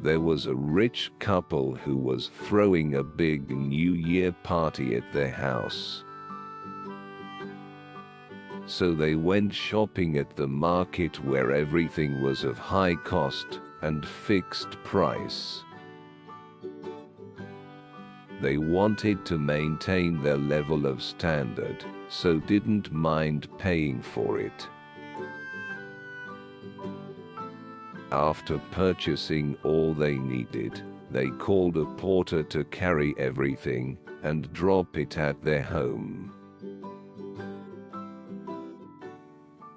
There was a rich couple who was throwing a big New Year party at their house. So they went shopping at the market where everything was of high cost and fixed price. They wanted to maintain their level of standard, so didn't mind paying for it. After purchasing all they needed, they called a porter to carry everything and drop it at their home.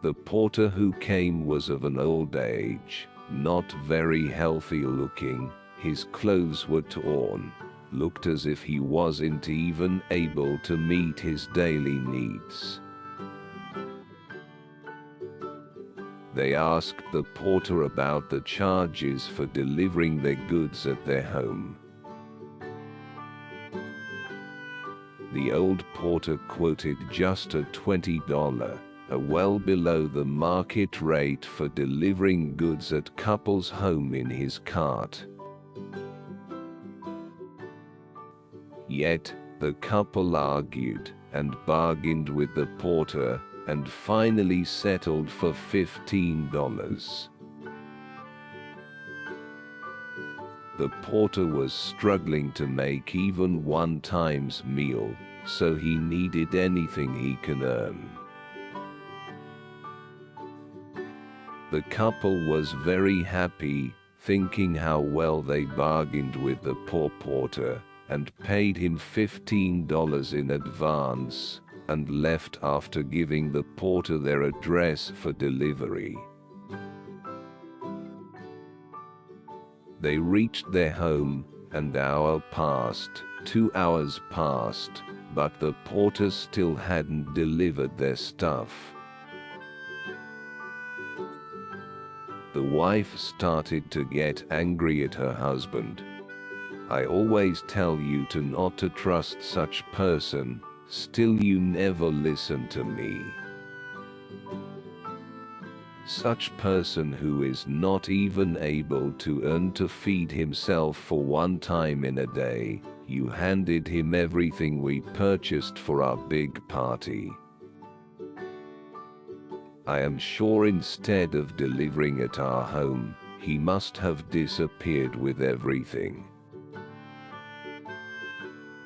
The porter who came was of an old age, not very healthy looking, his clothes were torn, looked as if he wasn't even able to meet his daily needs. They asked the porter about the charges for delivering their goods at their home. The old porter quoted just a $20, well below the market rate for delivering goods at couple's home in his cart. Yet, the couple argued and bargained with the porter and finally settled for $15. The porter was struggling to make even one time's meal, so he needed anything he can earn. The couple was very happy, thinking how well they bargained with the poor porter, and paid him $15 in advance, and left after giving the porter their address for delivery. They reached their home, an hour passed, 2 hours passed, but the porter still hadn't delivered their stuff. The wife started to get angry at her husband. "I always tell you not to trust such person, still you never listen to me. Such person who is not even able to earn to feed himself for one time in a day, you handed him everything we purchased for our big party. I am sure instead of delivering at our home, he must have disappeared with everything.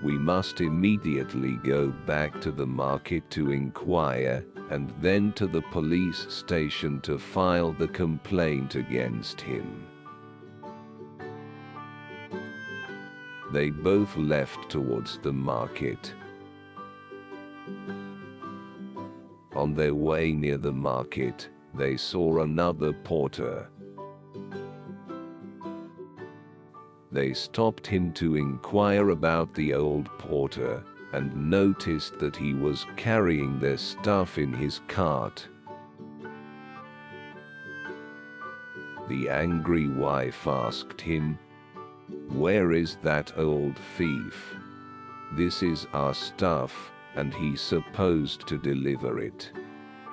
We must immediately go back to the market to inquire, and then to the police station to file the complaint against him." They both left towards the market. On their way near the market, they saw another porter. They stopped him to inquire about the old porter, and noticed that he was carrying their stuff in his cart. The angry wife asked him, "Where is that old thief? This is our stuff, and he's supposed to deliver it.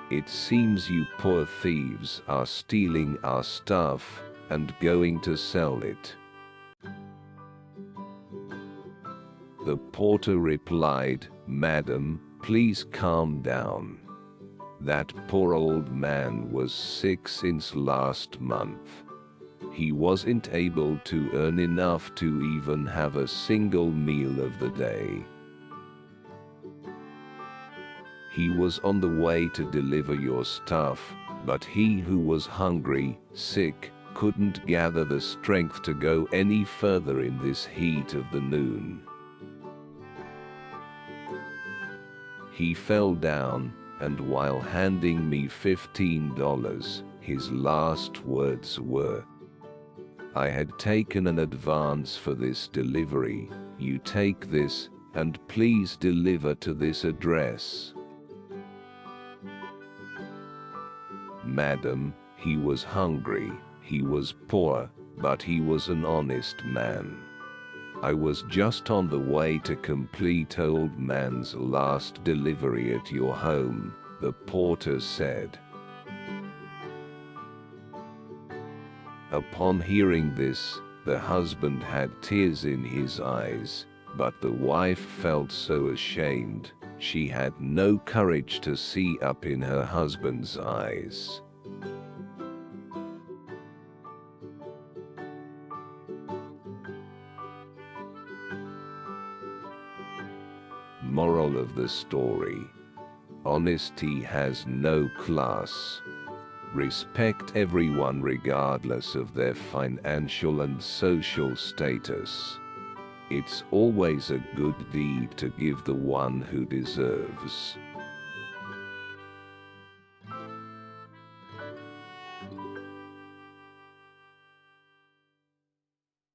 It seems you poor thieves are stealing our stuff and going to sell it." The porter replied, "Madam, please calm down. That poor old man was sick since last month. He wasn't able to earn enough to even have a single meal of the day. He was on the way to deliver your stuff, but he who was hungry, sick, couldn't gather the strength to go any further in this heat of the noon. He fell down, and while handing me $15, his last words were, 'I had taken an advance for this delivery, you take this, and please deliver to this address.' Madam, he was hungry, he was poor, but he was an honest man. I was just on the way to complete old man's last delivery at your home," the porter said. Upon hearing this, The husband had tears in his eyes, but the wife felt so ashamed, she had no courage to see up in her husband's eyes. Moral of the story: honesty has no class. Respect everyone regardless of their financial and social status. It's always a good deed to give the one who deserves.